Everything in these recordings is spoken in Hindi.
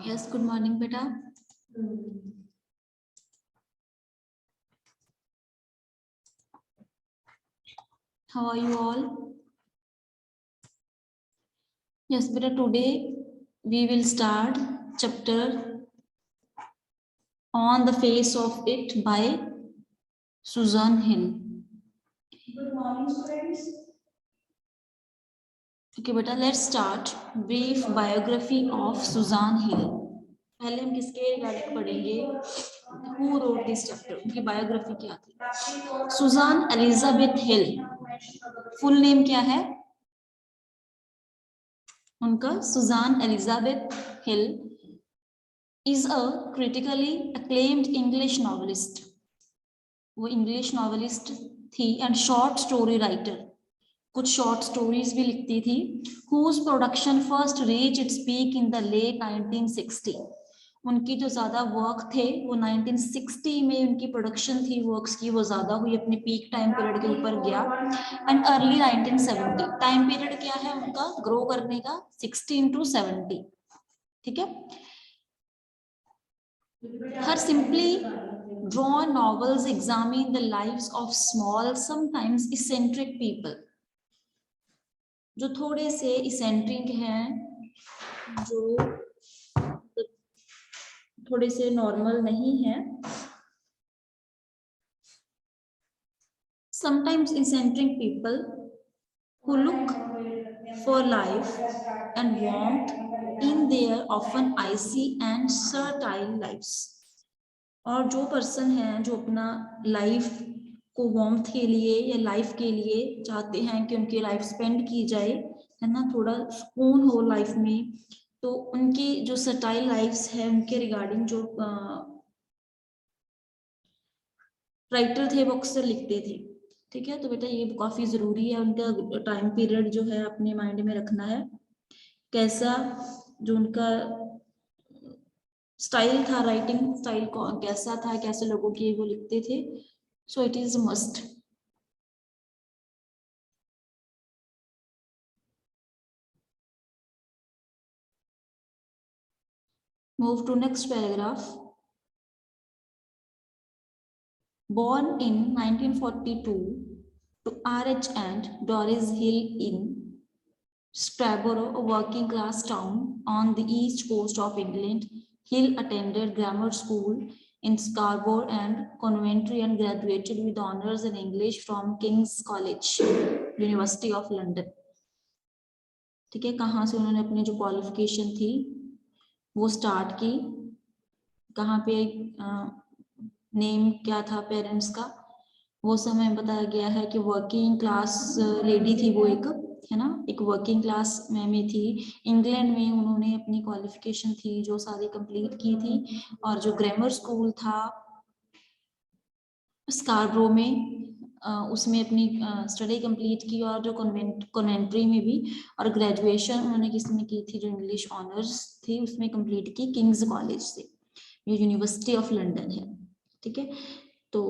Yes, good morning, beta. How are you all? Yes, beta, today we will start chapter On the Face of It by Susan Hill. Good morning, students. Okay, beta, let's start. Brief biography of Susan Hill. पहले हम किसके रिगार्डिंग पढ़ेंगे? Who wrote this chapter? उनकी बायोग्राफी क्या थी? Susan Elizabeth Hill. Full name क्या है उनका? Susan Elizabeth Hill is a critically acclaimed English novelist. वो इंग्लिश नॉवेलिस्ट थी एंड शॉर्ट स्टोरी राइटर. कुछ शॉर्ट स्टोरीज भी लिखती थी. whose production first reached its peak in the late 1960. उनकी जो ज्यादा वर्क थे वो 1960 में उनकी प्रोडक्शन थी वर्क्स की, वो ज्यादा हुई, अपने पीक टाइम पीरियड के ऊपर गया. एंड अर्ली 1970 टाइम पीरियड क्या है उनका ग्रो करने का? 16 to 70. ठीक है. Her simply drawn novels examine the lives of small, sometimes eccentric people. जो थोड़े से इसेंट्रिक हैं, जो थोड़े से नॉर्मल नहीं है. Sometimes eccentric people who look for life and warmth in their often icy and fertile lives. और जो पर्सन है जो अपना लाइफ को वार्मथ के लिए या लाइफ के लिए चाहते हैं कि उनकी लाइफ स्पेंड की जाए, है ना, थोड़ा सुकून हो लाइफ में, तो उनकी जो सर्टाइल लाइफ्स है उनके रिगार्डिंग जो राइटर थे वो अक्सर लिखते थे. ठीक है. तो बेटा ये काफी जरूरी है, उनका टाइम पीरियड जो है अपने माइंड में रखना है, कैसा जो उनका स्टाइल था, राइटिंग स्टाइल कैसा था, कैसे लोगों के वो लिखते थे. So it is must. Move to next paragraph. Born in 1942 to R.H. and Doris Hill in Scarborough, a working class town on the east coast of England, Hill attended grammar school in Scarborough and Coventry and graduated with honors in English from King's College, University of London. ठीक है. कहाँ से उन्होंने अपनी जो क्वालिफिकेशन थी वो स्टार्ट की, कहाँ पे, नेम क्या था पेरेंट्स का, वो समय बताया गया है कि वर्किंग क्लास लेडी थी वो, एक है ना, एक वर्किंग क्लास में थी. इंग्लैंड में उन्होंने अपनी क्वालिफिकेशन थी जो सारी कंप्लीट की थी, और जो ग्रामर स्कूल था स्कारब्रो में उसमें अपनी स्टडी कंप्लीट की, और जो कॉन्वेंट्री में भी, और ग्रेजुएशन उन्होंने किसमें की थी, जो इंग्लिश ऑनर्स थी उसमें कंप्लीट की किंग्स कॉलेज से, ये यूनिवर्सिटी ऑफ लंदन है. ठीक है. तो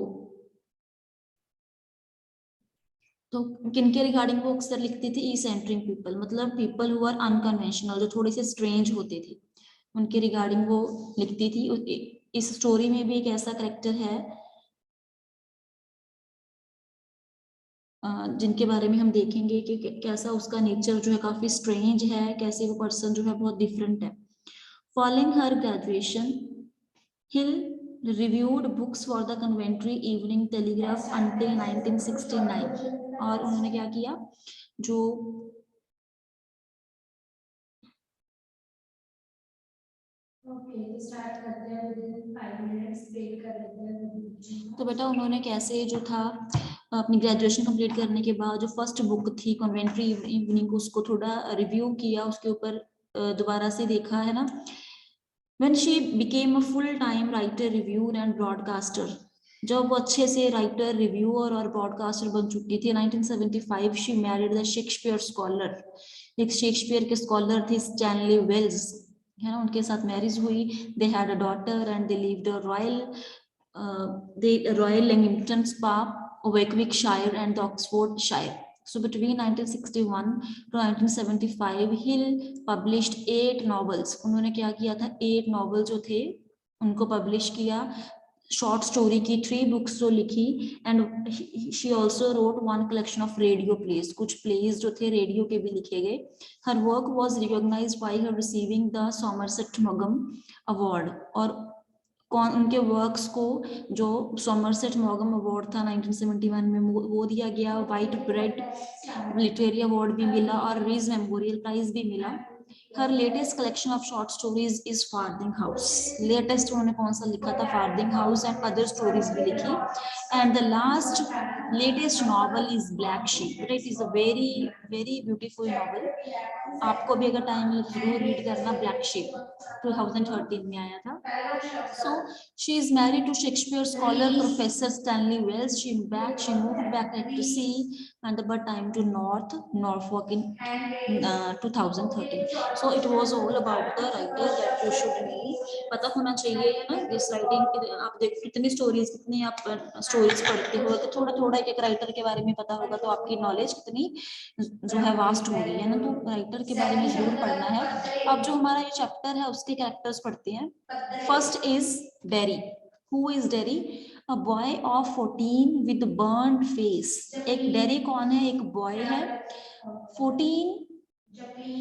किन के रिगार्डिंग वो अक्सर लिखती थी? इसेंट्रिक पीपल, मतलब पीपल हु आर अनकन्वेंशनल, जो थोड़े से स्ट्रेंज होते थे, उनके रिगार्डिंग वो लिखती थी. इस स्टोरी में भी एक ऐसा कैरेक्टर है जिनके बारे में हम देखेंगे कि कैसा उसका नेचर जो है काफी स्ट्रेंज है, कैसे वो पर्सन जो है बहुत डिफरेंट है. Following her graduation hill reviewed books for the Coventry Evening Telegraph until 1969. और उन्होंने क्या किया, जो तो बेटा उन्होंने कैसे जो था अपनी ग्रेजुएशन कंप्लीट करने के बाद जो फर्स्ट बुक थी कन्वेंट्री इवनिंग, उसको थोड़ा रिव्यू किया, उसके ऊपर दोबारा से देखा, है ना. When she became a full-time writer, reviewer and broadcaster, जब वो अच्छे से राइटर, रिव्यूअर और ब्रॉडकास्टर बन चुकी थी, 1975 she married the Shakespeare scholar, एक शेक्सपियर के स्कॉलर थे स्टैनली वेल्स, है ना, उनके साथ मैरिज हुई. They had a daughter and they lived a Royal Leamington Spa, Warwickshire and Oxfordshire. So between 1961 to 1975 Hill published 8 novels. उन्होंने क्या किया था, 8 नॉवल जो थे उनको पब्लिश किया, शॉर्ट स्टोरी की 3 बुक्स जो लिखी, and she also wrote 1 collection of radio plays, कुछ प्लेज जो थे रेडियो के भी लिखे गए. Her work was recognised by her receiving the Somerset मॉगम अवार्ड. और कौन उनके वर्क्स को जो सॉमरसेट मॉगम अवार्ड था 1971 में वो दिया गया, व्हाइट ब्रेड लिटरेरी अवार्ड भी मिला और रीज मेमोरियल प्राइज भी मिला. Her latest collection of short stories is Farthing House. Latest उन्होंने कौन सा लिखा था, Farthing House, and other stories भी लिखी. And the last latest novel is Black Sheep. It is a very very beautiful novel. आपको भी अगर टाइम मिले जरूर रीड करना. ब्लैक शीप 2013 में आया था. So she is married to Shakespeare scholar Professor Stanley Wells. She moved back to sea and but time to Norfolk in 2013. So it was all about the writer that you should know. पता होना चाहिए है ना, इस राइटिंग आप देखो कितनी स्टोरीज, कितनी आप स्टोरीज पढ़ते हो, तो थोड़ा थोड़ा एक राइटर के बारे में पता होगा तो आपकी नॉलेज कितनी जो है वास्ट होगी, है ना. तो राइटर के बारे में जरूर पढ़ना है. अब जो हमारा ये चैप्टर है उसके कैरेक्टर्स पढ़ते हैं. First is dairy. Who is dairy? A boy of 14 with burned face. एक डेरी कौन है? एक बॉय है, 14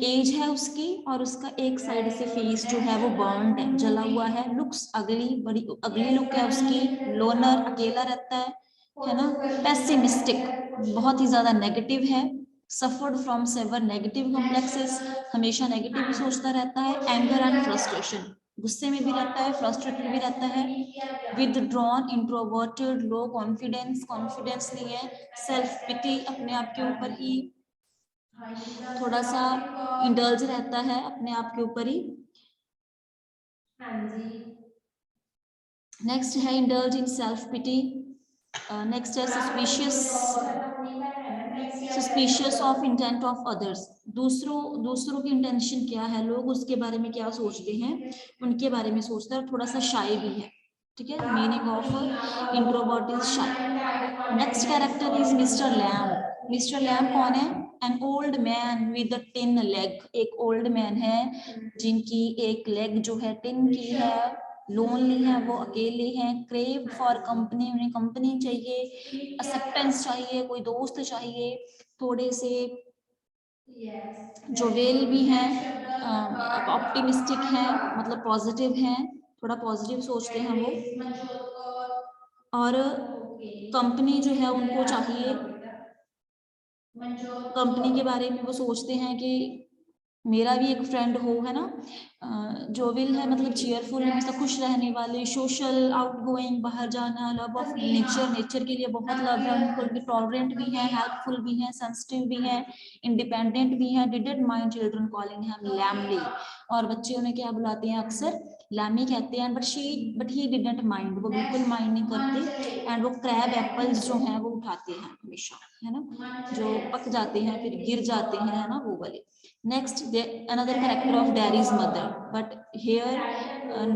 एज है उसकी, और उसका एक साइड से फेस जो है वो बर्न्ड है, जला हुआ है. लुक्स अगली, बड़ी अगली लुक है उसकी. लोनर, अकेला रहता है ना. पेसिमिस्टिक, बहुत ही ज्यादा नेगेटिव है. Suffered from severe negative complexes, हमेशा नेगेटिव ही सोचता रहता है. एंगर एंड फ्रस्ट्रेशन, गुस्से में भी रहता है, फ्रस्ट्रेटेड भी रहता है. Withdrawn, introverted, low confidence, confidence नहीं है. सेल्फ पिटी, अपने आप के ऊपर ही थोड़ा सा इंडल्ज रहता है, अपने आप के ऊपर ही. नेक्स्ट है indulge in self pity. Next है suspicious of intent of others. दूसरों की इंटेंशन क्या है, लोग उसके बारे में क्या सोचते हैं, उनके बारे में सोचता है. थोड़ा सा शाय भी है, ठीक है. Meaning of introvert is shy. Next character is mister Lamb. Mister Lamb कौन है? An old man with a tin leg. एक ओल्ड मैन है जिनकी एक लेग जो है टिन की है. लोनली है, वो अकेले हैं. क्रेव फॉर कंपनी, उन्हें कंपनी चाहिए, एक्सेप्टेंस चाहिए, कोई दोस्त चाहिए. थोड़े से जोवेल भी हैं, ऑप्टिमिस्टिक हैं, मतलब पॉजिटिव हैं, थोड़ा पॉजिटिव सोचते हैं वो. और कंपनी जो है उनको चाहिए. कंपनी के बारे में वो सोचते हैं कि मेरा भी एक फ्रेंड हो, है ना. जोविल है, मतलब चीयरफुल, हमेशा खुश रहने वाले, सोशल, आउटगोइंग, बाहर जाना, लव ऑफ नेचर, नेचर के लिए बहुत लव है उनको. टॉलरेंट भी है, हेल्पफुल भी है, सेंसिटिव भी है, इंडिपेंडेंट भी है. Didn't mind children calling him lamellae. और बच्चे उन्हें क्या बुलाते हैं? अक्सर लैमी कहते हैं. बट ही डिडंट माइंड, वो बिल्कुल माइंड नहीं करते. एंड वो क्रैब एप्पल्स जो हैं वो उठाते हैं हमेशा, है ना, जो पक जाते हैं फिर गिर जाते हैं, है ना, वो वाले. Next, another character of Daddy's mother, but here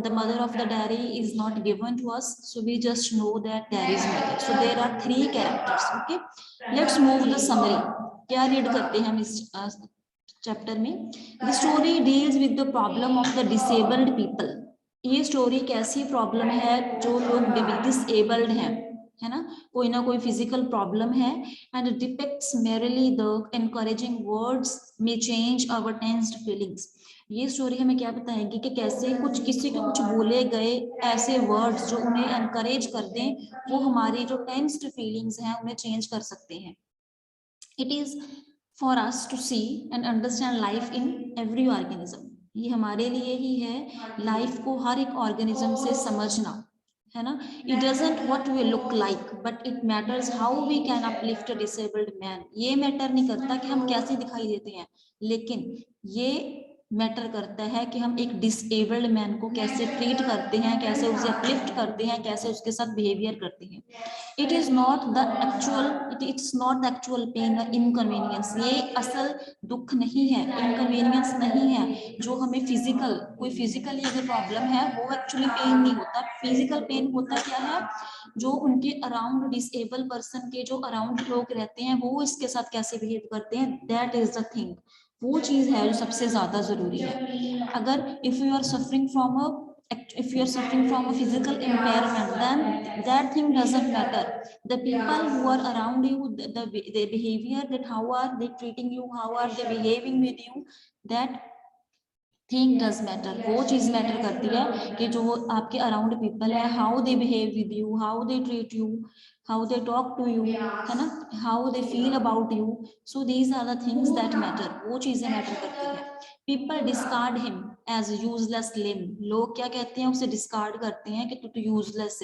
the mother of the Daddy is not given to us, so we just know that Daddy's mother. So there are 3 characters. Okay, let's move the summary. क्या रीड करते हैं हम इस चैप्टर में? The story deals with the problem of the disabled people. ये स्टोरी कैसी प्रॉब्लम है, जो लोग डिसेबल्ड हैं, है ना, कोई ना कोई फिजिकल प्रॉब्लम है. And depicts merrily the encouraging words में चेंज आवर टेंस्ड फीलिंग्स. ये स्टोरी हमें क्या बताएगी कि कैसे कुछ किसी के कुछ बोले गए ऐसे वर्ड्स जो उन्हें एनकरेज कर दें, वो हमारी जो टेंस्ड फीलिंग्स हैं उन्हें चेंज कर सकते हैं. It is for us to see and understand life in every organism. ये हमारे लिए ही है लाइफ को हर एक ऑर्गेनिज्म से समझना, है ना. It doesn't what we look like but it matters how we can uplift a disabled man. ये मैटर नहीं करता कि हम कैसे दिखाई देते हैं, लेकिन ये मैटर करता है कि हम एक डिसेबल्ड मैन को कैसे ट्रीट करते हैं, कैसे उसे अपलिफ्ट करते हैं, कैसे उसके साथ बिहेवियर करते हैं। It is not the actual it's not the actual pain, inconvenience. ये असल दुख नहीं है, इनकन्वीनियंस नहीं है जो हमें फिजिकल, कोई फिजिकली अगर प्रॉब्लम है वो एक्चुअली पेन नहीं होता। फिजिकल पेन होता क्या है, जो उनके अराउंड डिसेबल पर्सन के जो अराउंड लोग रहते हैं वो इसके साथ कैसे बिहेव करते हैं, दैट इज द थिंग। वो चीज है जो सबसे ज्यादा जरूरी है। अगर if you are suffering from a if you are suffering from a physical impairment, then that thing doesn't matter. The people who are around you, the behavior, that how are they treating you, how are they behaving with you, that thing does matter. वो चीज मैटर करती है कि जो आपके अराउंड पीपल है, how they behave with you, how they treat you, how they talk to you, है ना, how they feel about you. So these are the things that matter, वो चीजें मैटर करती है। People discard him as useless Lamb. लोग क्या कहते हैं, उसे डिस्कार्ड करते हैं कि तू तो यूजलेस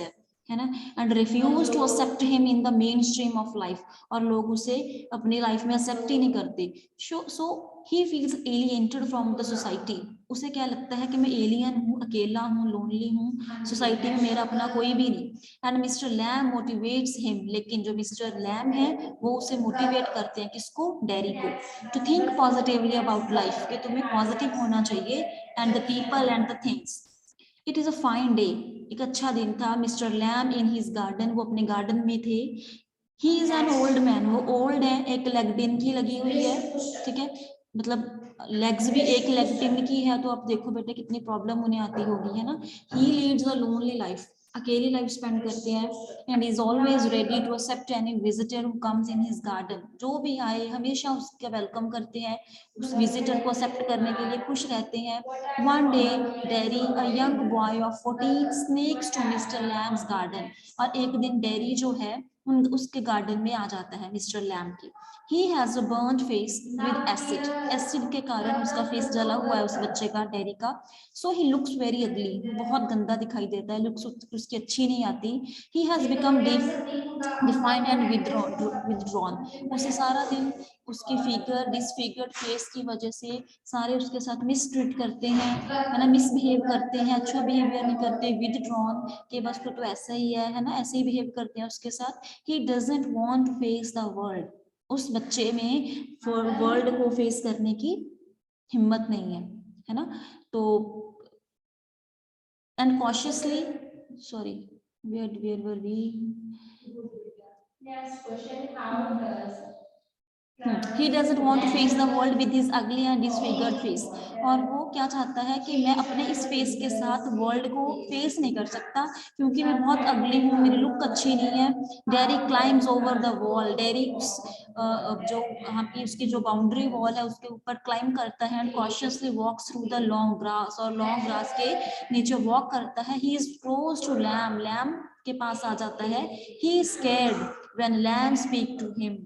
है ना। And refuse to accept him in the mainstream of life. और लोग उसे अपनी लाइफ में एक्सेप्ट ही नहीं करते। So he feels alienated from the society. उसे क्या लगता है कि मैं एलियन हूँ, अकेला हूँ, लोनली हूँ, सोसाइटी में मेरा अपना कोई भी नहीं। And mister Lamb motivates him. लेकिन जो मिस्टर लैम है वो उसे मोटिवेट करते हैं, किसको, डेरी को, to think positively about life, कि तुम्हें पॉजिटिव होना चाहिए, and the people and the things. It is a fine day. एक अच्छा दिन था। Mister Lamb in his garden, वो अपने गार्डन में थे। He is an old man, वो ओल्ड है, एक लेग टिन की लगी हुई है, ठीक है, मतलब लेग्स भी एक लेग टिन की है, तो आप देखो बेटे कितनी प्रॉब्लम उन्हें आती होगी, है ना। He leads a lonely life, अकेली लाइफ स्पेंड करते हैं। And is always ready to accept any visitor who comes in his garden. जो भी आए हमेशा उसका वेलकम करते हैं, उस विजिटर को एक्सेप्ट करने के लिए खुश रहते हैं। One day Derry a young boy of 14 sneaks to mister Lamb's garden. और एक दिन डेरी जो है उसके गार्डन में आ जाता है मिस्टर लैम के। He has a burnt face with acid. Acid के कारण उसका फेस जला हुआ है, उस बच्चे का, डेरी का। So he looks very ugly. बहुत गंदा दिखाई देता है, लुक्स उसकी अच्छी नहीं आती। He has become defined and withdrawn. उसे सारा दिन उसकी फिगर, डिसफिगर्ड फेस की वजह से सारे उसके साथ मिसट्रीट करते हैं, है ना, मिसबिहेव करते हैं, अच्छा बिहेवियर नहीं करते, विदड्रॉन कि बस तो ऐसा ही है ना, ऐसे ही बिहेव करते हैं उसके साथ। He doesn't want to face the world. उस बच्चे में वर्ल्ड को फेस करने की हिम्मत नहीं है ना। तो and cautiously, sorry, where were we, he doesn't want to face the world with his ugly and disfigured face. और वो क्या चाहता है कि मैं अपने इस फेस के साथ वर्ल्ड को फेस नहीं कर सकता, क्योंकि मैं बहुत अगली हूँ, मेरी लुक अच्छी नहीं है। Dairy climbs over the wall. Dairy उस जो वहाँ की उसकी जो बाउंड्री वॉल है उसके ऊपर क्लाइम करता है। And cautiously walks through the long grass, और लॉन्ग ग्रास के नीचे वॉक करता है। He is close to Lamb, Lamb के पास आ जाता है। He is scared when Lamb speak to him.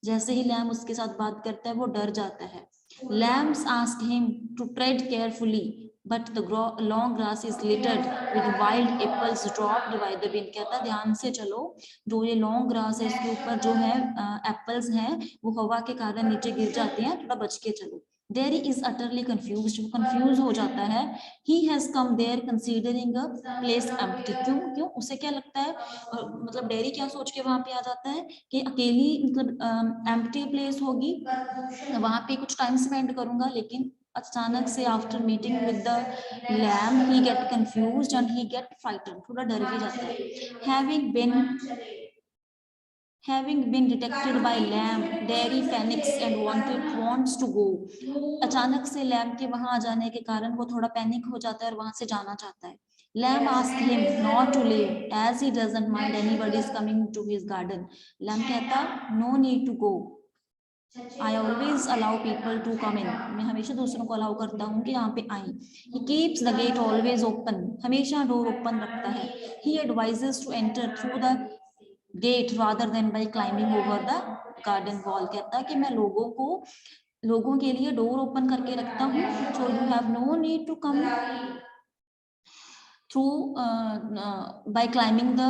जैसे ही लैम उसके साथ बात करता है वो डर जाता है। Lambs ask him to tread carefully, but the long grass is littered with wild apples dropped by the wind. कहता है ध्यान से चलो, जो ये लॉन्ग ग्रास है इसके ऊपर जो है एप्पल्स हैं वो हवा के कारण नीचे गिर जाते हैं, थोड़ा बच के चलो। डेरी इज अटरली कंफ्यूज्ड, वो कंफ्यूज हो जाता है। He has come there considering a place empty. क्यों क्यों उसे क्या लगता है, मतलब डेरी क्या सोच के वहां पे आ जाता है कि अकेली, मतलब एम्प्टी प्लेस होगी, वहां पे कुछ टाइम स्पेंड करूंगा। लेकिन अचानक से after meeting with the Lamb he get confused and he get frighten, थोड़ा डर भी जाता है। Having been detected by lamb, Derry panics and wants to go. अचानक से लैम के वहां आ जाने के कारण वो थोड़ा पैनिक हो जाता है और वहां से जाना चाहता है। Lamb asks him not to leave as he doesn't mind anybody is coming to his garden. Lamb कहता no need to go, I always allow people to come in. मैं हमेशा दूसरों को अलाउ करता हूँ कि यहाँ पे आए। He keeps the gate always open. हमेशा डोर ओपन रखता है। He advises to enter through the gate rather than by climbing over the garden wall. कहता है कि मैं लोगों के लिए डोर ओपन करके रखता हूँ, so you have no need to come through by climbing the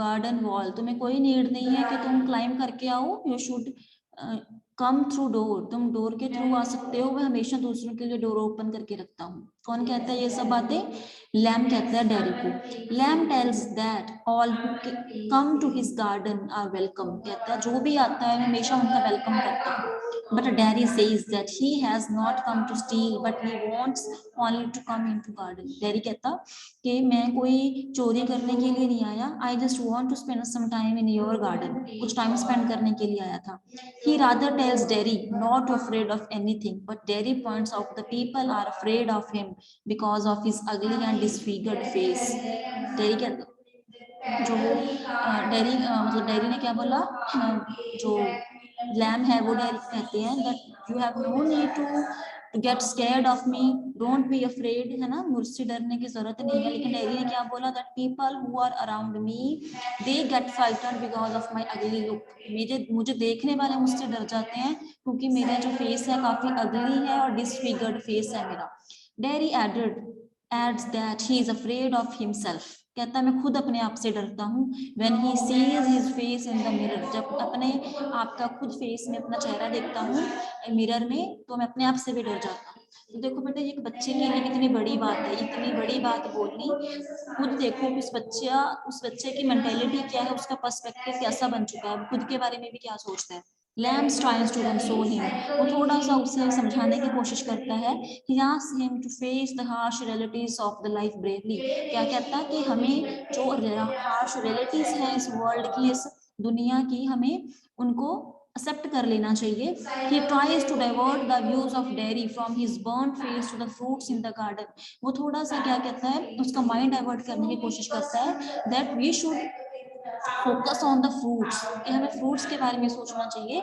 garden wall. तुम्हें कोई नीड नहीं है कि तुम क्लाइम करके आओ, you should come through door, तुम डोर के थ्रू आ सकते हो, मैं हमेशा दूसरों के लिए डोर ओपन करके रखता हूँ। कौन कहता है ये सब बातें? लैम कहता है डैरी को। Lamb tells that all who come to his garden are welcome, कहता है जो भी आता है हमेशा उनका वेलकम करता हूँ। But Derry says that he has not come to steal but he wants only to come into garden. Derry कहता कि मैं कोई चोरी करने के लिए नहीं आया, I just want to spend some time in your garden, कुछ टाइम स्पेंड करने के लिए आया था। He rather tells Derry not afraid of anything, but Derry points out the people are afraid of him because of his ugly and disfigured face. Derry कहता जो डेरी मतलब डेरी ने क्या बोला, जो लैम है वो डेरी कहते हैं that you have no need to get scared of me, don't be afraid, है ना, मुझसे डरने की जरूरत नहीं है। लेकिन डेरी ने क्या बोला, that people who are around me they get frightened because of my ugly look, मुझे देखने वाले मुझसे डर जाते हैं क्योंकि मेरा जो फेस है काफी अगली है और डिसफिगर्ड फेस है मेरा। Dairy adds that he is afraid of himself, कहता है मैं खुद अपने आप से डरता हूँ। when he sees his face in the mirror, जब अपने आप का खुद फेस में अपना चेहरा देखता हूँ मिरर में तो मैं अपने आप से भी डर जाता हूँ। तो देखो बेटा ये एक बच्चे के लिए कितनी बड़ी बात है, इतनी बड़ी बात बोलनी। खुद देखो उस बच्चे की मेंटेलिटी क्या है, उसका पर्सपेक्टिव कैसा बन चुका है, खुद के बारे में भी क्या सोचता है। Lamb tries to console him, वो थोड़ा सा उसे समझाने की कोशिश करता है। He asks him to face the harsh realities of the life bravely, क्या कहता है कि हमें जो harsh realities हैं इस वर्ल्ड की, इस दुनिया की, हमें उनको एक्सेप्ट कर लेना चाहिए। He tries to divert the views of Derry from his burnt face to the fruits in the garden, वो थोड़ा सा क्या कहता है, उसका माइंड डाइवर्ट करने की कोशिश करता है that we should focus on the fruits, कि हमें फ्रूट्स के बारे में सोचना चाहिए।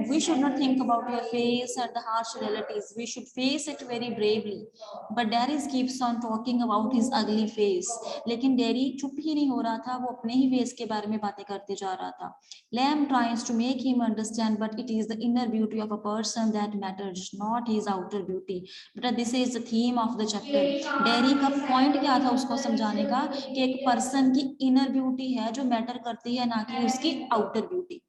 We should not think about your face and the harsh realities, we should face it very bravely. But Derry keeps on talking about his ugly face, लेकिन डैरी चुप ही नहीं हो रहा था, वो अपने ही फेस के बारे में बातें करते जा रहा था। Lamb tries to make him understand but it is the inner beauty of a person that matters, not his outer beauty. बेटा this is the theme of the chapter. Derry का पॉइंट क्या था उसको समझाने का, कि एक पर्सन की इनर ब्यूटी है जो मैटर करती है, ना कि उसकी आउटर ब्यूटी।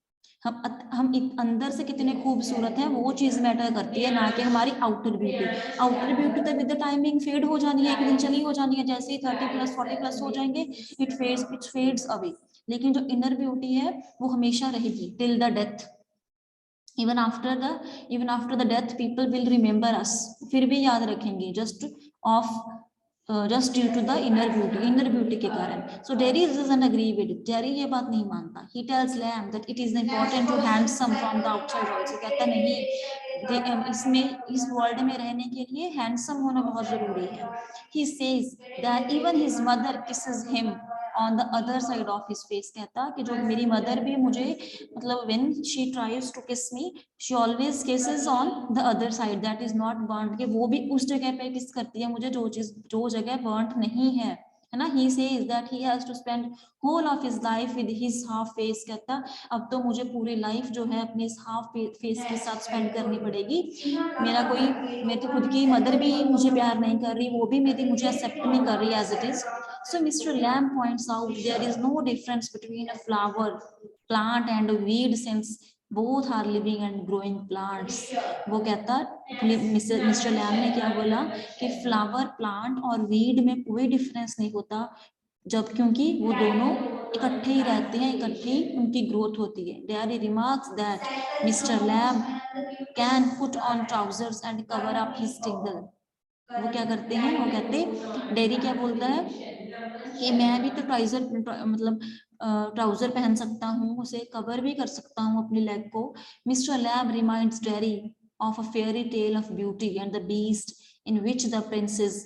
हम अंदर से कितने खूबसूरत हैं वो चीज मैटर करती है, ना कि हमारी आउटर ब्यूटी। आउटर ब्यूटी तो विद द टाइमिंग फेड हो जानी है, एक दिन चली हो जानी है, जैसे ही 30+ 40+ हो जाएंगे इट फेड्स अवे। लेकिन जो इनर ब्यूटी है वो हमेशा रहेगी till the death. even after the death people will remember us, फिर भी याद रखेंगे, just due to the inner beauty के कारण। so Derry doesn't agree with it, Derry ये बात नहीं मानता। he tells Lamb that it is important to handsome from the outside also, कहता नहीं इसमें इस वर्ल्ड में रहने के लिए हैंडसम होना बहुत जरूरी है। he says that even his mother kisses him on the other side of his face, कहता कि जो मेरी मदर भी मुझे मतलब when she tries to kiss me she always kisses on the other side that is not burnt, कि वो भी उस जगह पे किस करती है मुझे जो जगह burnt नहीं है ना। he says that he has to spend whole of his life with his half face, कहता अब तो मुझे पूरी लाइफ जो है अपने इस हाफ फेस के साथ स्पेंड करनी पड़ेगी। मेरी तो खुद की मदर भी मुझे प्यार नहीं कर रही, वो भी मुझे एक्सेप्ट नहीं कर रही as it is. So Mr. Lamb points out there is no difference between a flower plant and a weed since both are living and growing plants। वो कहता मिस्टर लैम ने क्या बोला कि फ्लावर प्लांट और वीड में कोई डिफरेंस नहीं होता, जब क्योंकि वो दोनों इकट्ठे ही रहते हैं, इकट्ठे ही उनकी ग्रोथ होती है। Dairy remarks that Mr. Lamb can put on trousers and cover up his tingle। वो क्या करते हैं, वो कहते डेरी क्या बोलता है कि मैं भी तो मतलब ट्राउजर पहन सकता हूँ, उसे कवर भी कर सकता हूँ अपनी लेग को। Mister lab reminds dairy of a fairy tale of beauty and the beast in which the princess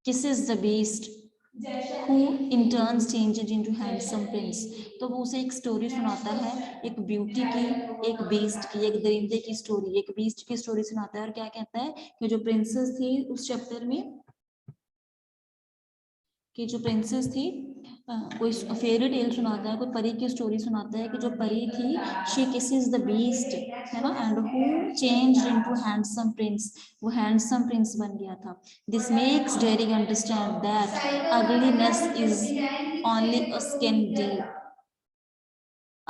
kisses the beast who in turn changes into handsome prince। तो वो उसे एक स्टोरी सुनाता है, एक ब्यूटी की, एक बीस्ट की, एक दरिंदे की स्टोरी, एक बीस्ट की स्टोरी सुनाता है। और क्या कहता है कि जो प्रिंसेस थी उस चैप्टर में, कि जो प्रिंसेस थी कोई फेरी टेल सुनाता है, कोई परी की स्टोरी सुनाता है कि जो परी थी शी किसेस द बीस्ट, है ना, and who changed into handsome Prince, वो हैंडसम प्रिंस बन गया था। This makes dairy understand that ugliness is only a skin deep,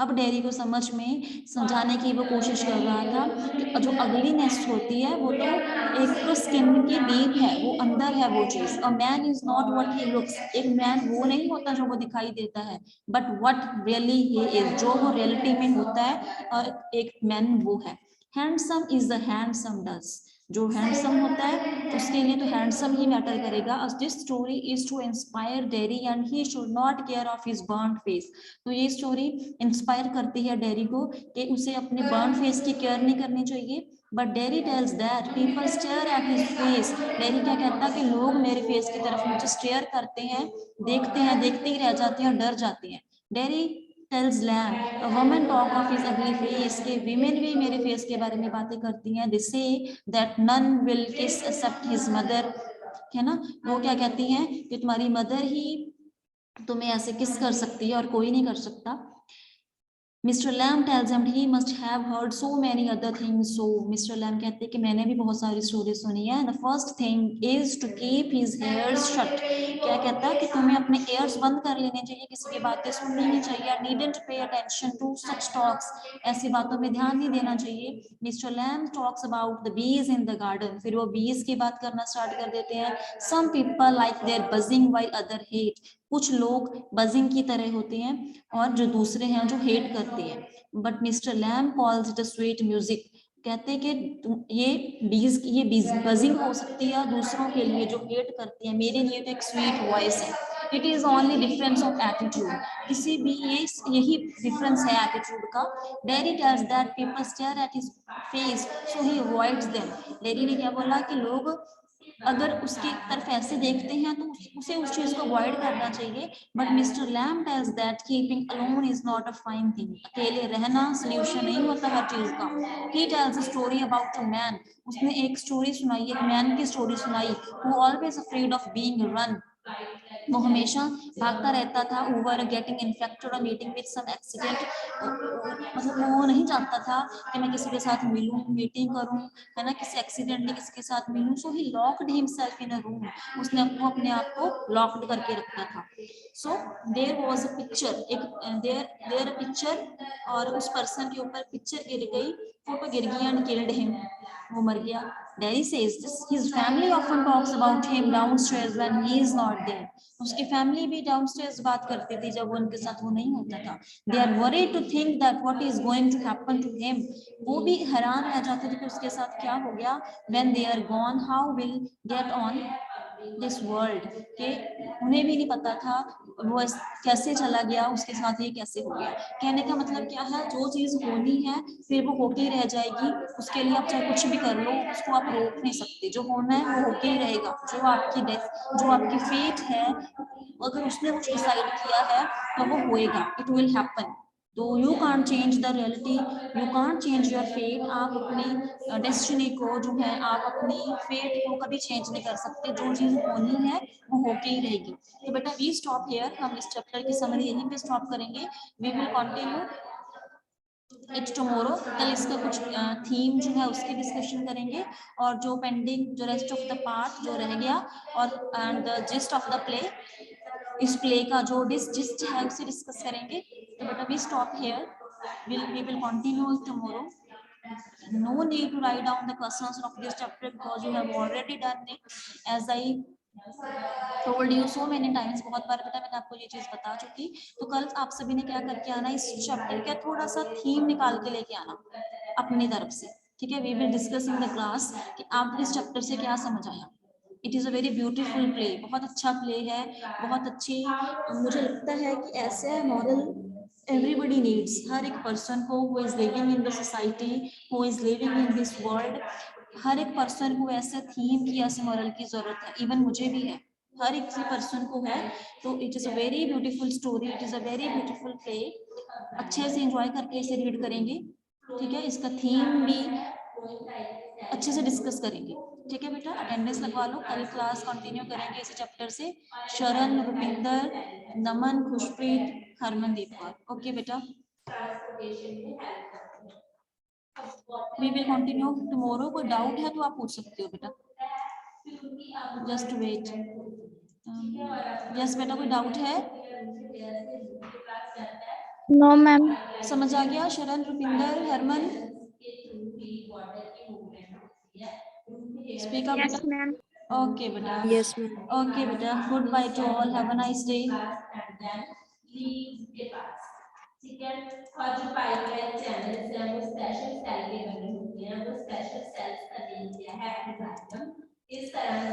अब डेरी को समझाने की वो कोशिश कर रहा था कि जो अगलीनेस होती है वो तो एक तो स्किन की डीप है, वो अंदर है वो चीज। A man is not what he looks, एक मैन वो नहीं होता जो वो दिखाई देता है, but what really he is, जो वो रियलिटी में होता है, और एक मैन वो है। Handsome is the handsome does, जो हैंडसम होता है उसके लिए तो हैंडसम ही मैटर करेगा। This story is to inspire Derry and he should not care of his burn face. तो ये स्टोरी इंस्पायर करती है डेरी को कि उसे अपने बर्न फेस की केयर नहीं करनी चाहिए। But Derry tells that people stare at his face. Derry क्या कहता है कि लोग मेरे फेस की तरफ मुझे स्टेयर करते हैं, देखते ही रह जाते हैं और डर जाते हैं। Dairy tells Lamb, a woman talk of his ugly face, के women भी मेरे फेस के बारे में बातें करती हैं। They say that none will kiss except his mother, है ना। वो क्या कहती हैं कि तुम्हारी मदर ही तुम्हें ऐसे किस कर सकती है और कोई नहीं कर सकता। Mr. Lamb tells him he must have heard so many other things. So Mr. Lamb कहते हैं कि मैंने भी बहुत सारी स्टोरी सुनी है। The first thing is to keep his ears shut. क्या कहता है कि तुम्हें अपने ears बंद कर लेने चाहिए, किसी की बातें सुननी नहीं चाहिए। Needn't pay attention to such talks. ऐसी बातों में ध्यान नहीं देना चाहिए। Mr. Lamb talks about the bees in the garden. फिर वो bees की बात करना स्टार्ट कर देते हैं। Some people like their buzzing while other hate. कुछ लोग बजिंग की तरह होते हैं और जो दूसरे हैं जो हेट करते हैं। But mister Lamb calls it a sweet music. कहते हैं कि ये बजिंग हो सकती है दूसरों के लिए जो हेट करते हैं, मेरे लिए तो एक स्वीट वॉइस है। It is only difference of attitude, किसी भी यही डिफरेंस है एटीट्यूड का। Derry tells that people stare at his face so he avoids them. Derry ने क्या बोला कि लोग अगर उसकी तरफ ऐसे देखते हैं तो उसे उस चीज को अवॉइड करना चाहिए। But mister Lamb tells that keeping alone is not a fine thing. अकेले रहना सोल्यूशन नहीं होता हर चीज का। He tells a story about a man. उसने एक स्टोरी सुनाई, एक मैन की स्टोरी सुनाई, who always afraid of being run. वो हमेशा भागता रहता था, ओवर गेटिंग इन्फेक्टेड और मीटिंग विद सम एक्सीडेंट। मतलब वो नहीं चाहता था कि मैं किसी के साथ मिलूं, मीटिंग करूं, है ना, किसी एक्सीडेंटली किसी के साथ मिलूं। So he locked himself in a room. उसने अपने आप को लॉक्ड करके रखा था। So there was a picture, एक देयर अ पिक्चर, और उस पर्सन के ऊपर पिक्चर गिर गई, फोटो गिर गई एंड किल्ड हिम, वो मर गया। Derry says this, his family often talks about him downstairs when he is not there. उसकी फैमिली भी डाउनस्टेयर्स बात करती थी जब वो उनके साथ वो नहीं होता था। They are worried to think that what is going to happen to him. वो भी हैरान रह जाते थे कि उसके साथ क्या हो गया। When they are gone, how will get on this world, के उन्हें भी नहीं पता था वो कैसे चला गया, उसके साथ ये कैसे हो गया। कहने का मतलब क्या है, जो चीज होनी है फिर वो होके ही रह जाएगी, उसके लिए आप चाहे कुछ भी कर लो उसको आप रोक नहीं सकते। जो होना है वो होके ही रहेगा। जो आपकी डेथ, जो आपकी फेट है, अगर उसने कुछ डिसाइड किया है तो वो होएगा, इट विल हैपन। तो you can't change the reality, you can't change your fate. आप अपनी डेस्टिनी को जो है, आप अपनी फेट को कभी चेंज नहीं कर सकते। जो चीज होनी है वो होके ही रहेगी। तो बेटा वी स्टॉप हियर, हम इस चैप्टर की समरी यहीं पे स्टॉप करेंगे। We will continue its tomorrow. कल इसका कुछ थीम जो है उसकी डिस्कशन करेंगे, और जो पेंडिंग, जो रेस्ट ऑफ द पार्ट जो रह गया, और and the gist of the play, इस प्ले का जो जिस्ट है उसे डिस्कस करेंगे। तो बेटा we stop here, we will continue tomorrow. No need to write down the questions of this chapter because you have already done it, as I told you so many times। बहुत बार बेटा मैंने आपको ये चीज बता चुकी। तो कल आप सभी ने क्या करके आना, इस चैप्टर का थोड़ा सा थीम निकाल के लेके आना अपनी तरफ से, ठीक है। We will discuss in the class कि आपको इस चैप्टर से क्या समझ आया। It is a very beautiful play, बहुत अच्छा प्ले है, बहुत अच्छी। मुझे लगता है कि ऐसे मॉडल everybody needs, हर एक पर्सन को, who is living in the society, who is living in this world, हर एक पर्सन को ऐसे थीम की, ऐसे मॉरल की जरूरत है। इवन मुझे भी है, हर एक पर्सन को है। तो it is a very beautiful story, it is a very beautiful play. अच्छे से एंजॉय करके इसे रीड करेंगे, ठीक है। इसका थीम भी अच्छे से डिस्कस करेंगे, ठीक है बेटा। अटेंडेंस लगवा लो, कल क्लास कंटिन्यू करेंगे इसी चैप्टर से। शरण, रुपिंदर, नमन, खुशप्रीत, हरमनदीप कौर, ओके बेटा। We will continue tomorrow. कोई डाउट है तो आप पूछ सकते हो बेटा, जस्ट वेट। यस बेटा, कोई डाउट है? No ma'am. समझ आ गया Sharan, Rupinder, Harman? Speak up Yes, बेटा। ma'am. ओके बेटा। Yes, ma'am. ओके बेटा, goodbye to all, have a nice day. ठीक है, और जो पाइपलाइन चैनल्स हैं वो स्पेशल सेल के बने होते हैं, वो स्पेशल सेल्स का नेम क्या है, इस तरह